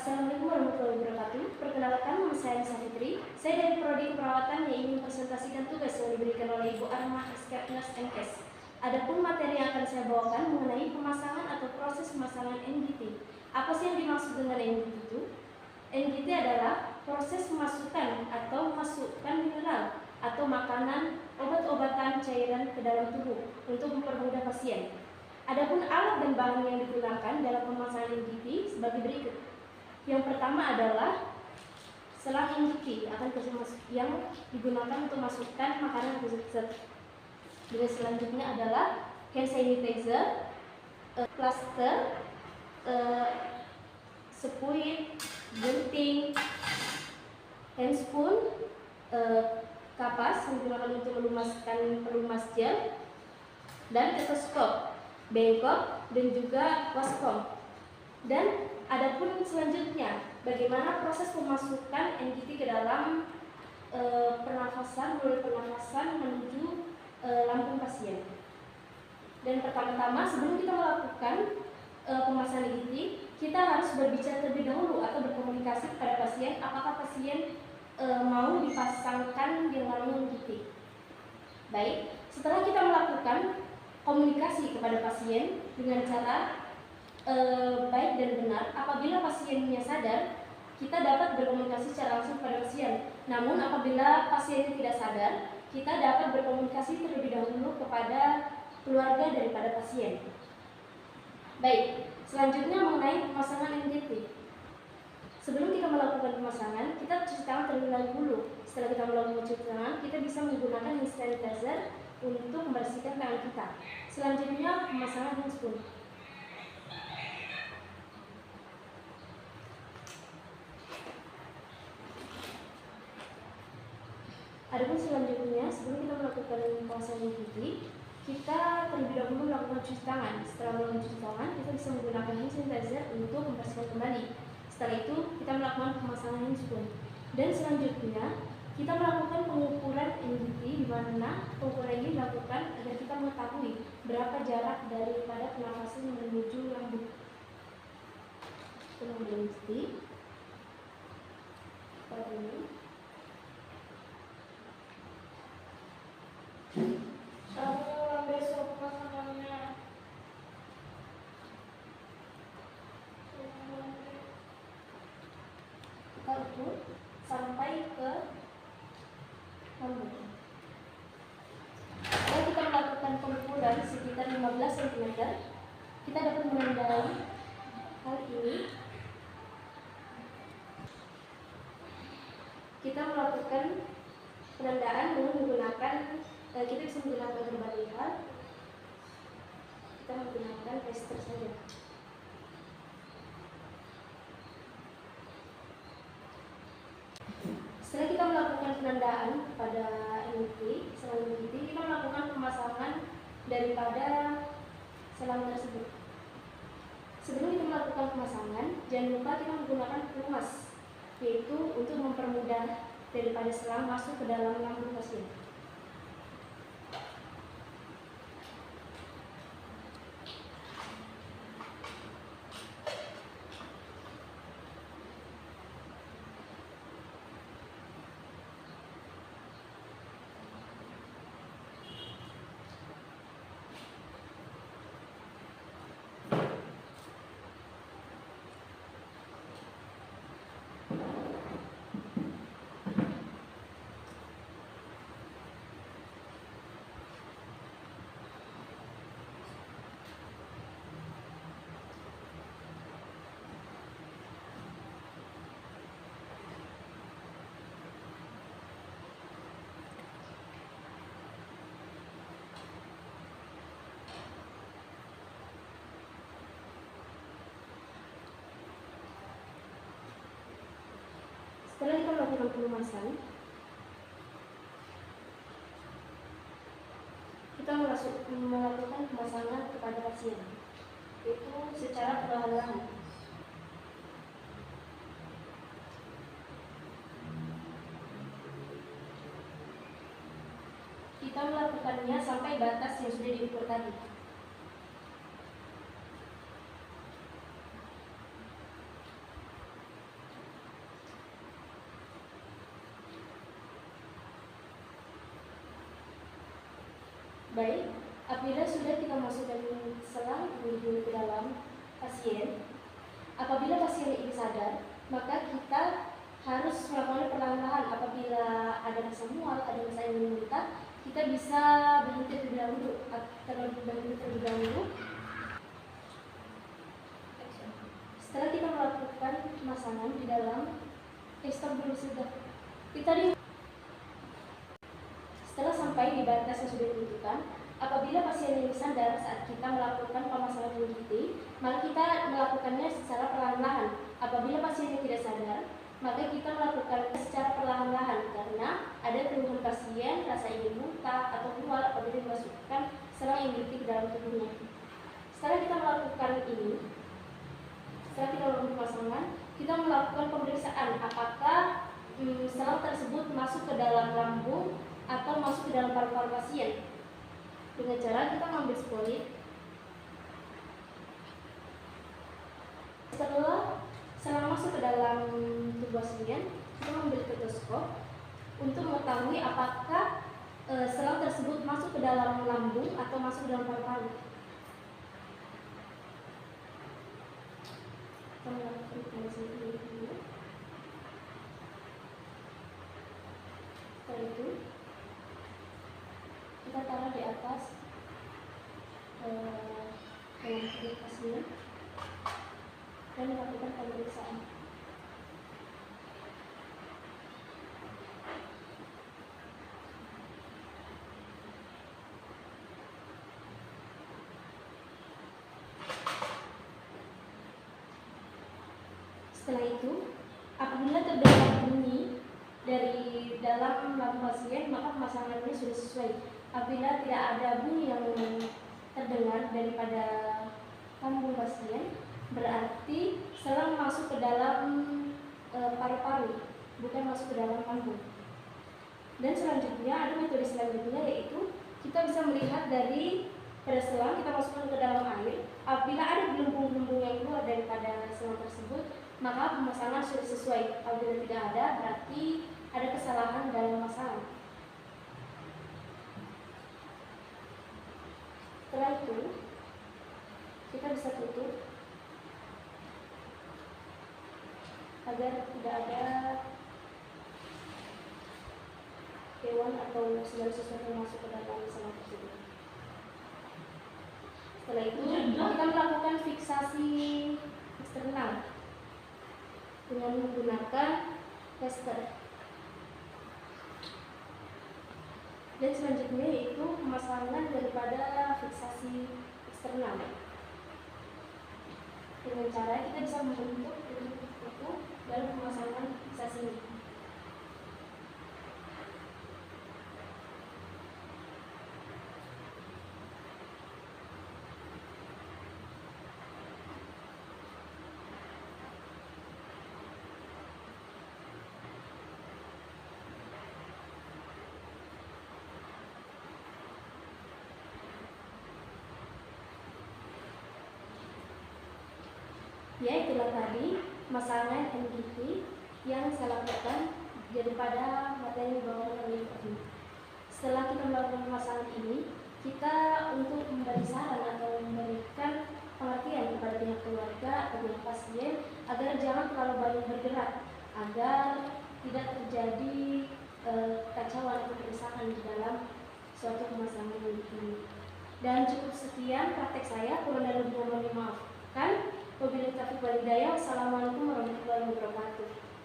Assalamualaikum warahmatullahi wabarakatuh. Perkenalkan, nama saya Nisa Fitri. Saya dari Prodi Keperawatan yang ingin presentasikan tugas yang diberikan oleh Ibu Arma Eskepnas MKes. Adapun materi yang akan saya bawakan mengenai pemasangan atau proses pemasangan NGT. Apa sih yang dimaksud dengan NGT itu? NGT adalah proses memasukkan atau memasukkan mineral atau makanan, obat-obatan, cairan ke dalam tubuh untuk mempermudah pasien. Adapun alat dan bahan yang digunakan dalam pemasangan NGT sebagai berikut. Yang pertama adalah selang NGT yang digunakan untuk masukkan makanan tersebut. Dan selanjutnya adalah hand sanitizer, plaster, spuit, gunting, handspoon, kapas yang digunakan untuk melumaskan pelumas gel, dan stetoskop, bengkok, dan juga waskom. Dan adapun selanjutnya, bagaimana proses pemasukan NGT ke dalam pernafasan, melalui pernafasan menuju lambung pasien. Dan pertama-tama, sebelum kita melakukan pemasangan NGT, kita harus berbicara terlebih dahulu atau berkomunikasi kepada pasien apakah pasien mau dipasangkan yang namanya NGT. Baik, setelah kita melakukan komunikasi kepada pasien dengan cara baik dan benar, apabila pasiennya sadar, kita dapat berkomunikasi secara langsung kepada pasien. Namun apabila pasiennya tidak sadar, kita dapat berkomunikasi terlebih dahulu kepada keluarga daripada pasien. Baik, selanjutnya mengenai pemasangan NGT. Sebelum kita melakukan pemasangan, kita cuci tangan terlebih dahulu. Setelah kita melakukan cuci tangan, kita bisa menggunakan hand sanitizer untuk membersihkan tangan kita. Selanjutnya pemasangan handspoon. Adapun selanjutnya, sebelum kita melakukan pemasangan NGT, kita terlebih dahulu melakukan cuci tangan. Setelah melakukan cuci tangan, kita bisa menggunakan hand sanitizer untuk membersihkan kembali. Setelah itu, kita melakukan pemasangan handspoon. Dan selanjutnya, kita melakukan pengukuran NGT, di mana pengukuran ini dilakukan agar kita mengetahui berapa jarak daripada pernafasan menuju lambung. Pengukuran NGT pada ini. Besok pasangannya kita ukur sampai ke lambung. Setelah kita melakukan pengukuran sekitar 15 cm, kita dapat menandai hal ini. Kita melakukan penandaan dengan menggunakan kita bisa menggunakan berbagai hal. Kita menggunakan tester saja. Setelah kita melakukan penandaan pada NGT, selang NGT, kita melakukan pemasangan daripada selang tersebut. Sebelum kita melakukan pemasangan, jangan lupa kita menggunakan pelumas, yaitu untuk mempermudah daripada selang masuk ke dalam lambung pasien. Setelah kita melakukan pelumasan, kita melakukan pemasangan kepada pasien, yaitu secara perlahan-lahan. Kita melakukannya sampai batas yang sudah diukur tadi. Baik, apabila sudah kita masukkan selang ini ke dalam pasien, apabila pasien ini sadar, maka kita harus melakukan perlahan-lahan. Apabila ada rasa mual, ada rasa ingin muntah, kita bisa berhenti terlebih dahulu. Setelah kita melakukan pemasangan di dalam stop dulu sudah. Setelah sampai di batas yang sudah ditentukan, apabila pasien ini sadar saat kita melakukan pemasangan UGT, maka kita melakukannya secara perlahan-lahan. Apabila pasien ini tidak sadar, maka kita melakukan secara perlahan-lahan karena ada keluhan pasien, rasa ingin muntah atau mual apabila dimasukkan selang UGT ke dalam tubuhnya. Setelah kita melakukan ini, setelah kita melakukan pemasangan, kita melakukan pemeriksaan apakah selang tersebut masuk ke dalam lambung atau masuk ke dalam paru-paru pasien dengan cara kita mengambil spolit. Setelah selang masuk ke dalam tubuh pasien, kita mengambil stetoskop untuk mengetahui apakah selang tersebut masuk ke dalam lambung atau masuk ke dalam paru-paru. Kita melakukan pemeriksaan dulu. Setelah itu kita taruh di atas dalam tubuh pasien dan melakukan pemeriksaan. Setelah itu, apabila terdengar bunyi dari dalam lambung pasien, maka pemasangan ini sudah sesuai. Apabila tidak ada bunyi yang terdengar daripada lambung pasien, berarti selang masuk ke dalam paru-paru, bukan masuk ke dalam lambung. Dan selanjutnya ada metode selanjutnya, yaitu kita bisa melihat dari pada selang kita masukkan ke dalam air. Apabila ada gelembung-gelembung yang keluar daripada selang tersebut, maka pemasangan sudah sesuai. Apabila tidak ada, berarti ada kesalahan dalam pemasangan. Setelah itu, kita bisa tutup agar tidak ada hewan atau segala sesuatu yang masuk ke dalam selang tersebut. Setelah itu, kita melakukan fiksasi eksternal dengan menggunakan tester. Dan selanjutnya yaitu pemasangan daripada fiksasi eksternal. Dengan cara kita bisa membentuk itu dalam pemasangan fiksasi ini. Ya, itulah tadi pemasangan NGT yang saya lakukan daripada materi dibawakan oleh Ibu. Setelah kita melakukan pemasangan ini, kita untuk memberi saran atau memberikan pengertian kepada pihak keluarga atau pihak pasien agar jangan terlalu banyak bergerak, agar tidak terjadi kekacauan atau keresahan di dalam suatu pemasangan ini. Dan cukup sekian praktek saya, kurang dan lebihnya mohon dimaafkan. Wabillahi taufiq wal hidayah. Wassalamualaikum warahmatullahi wabarakatuh.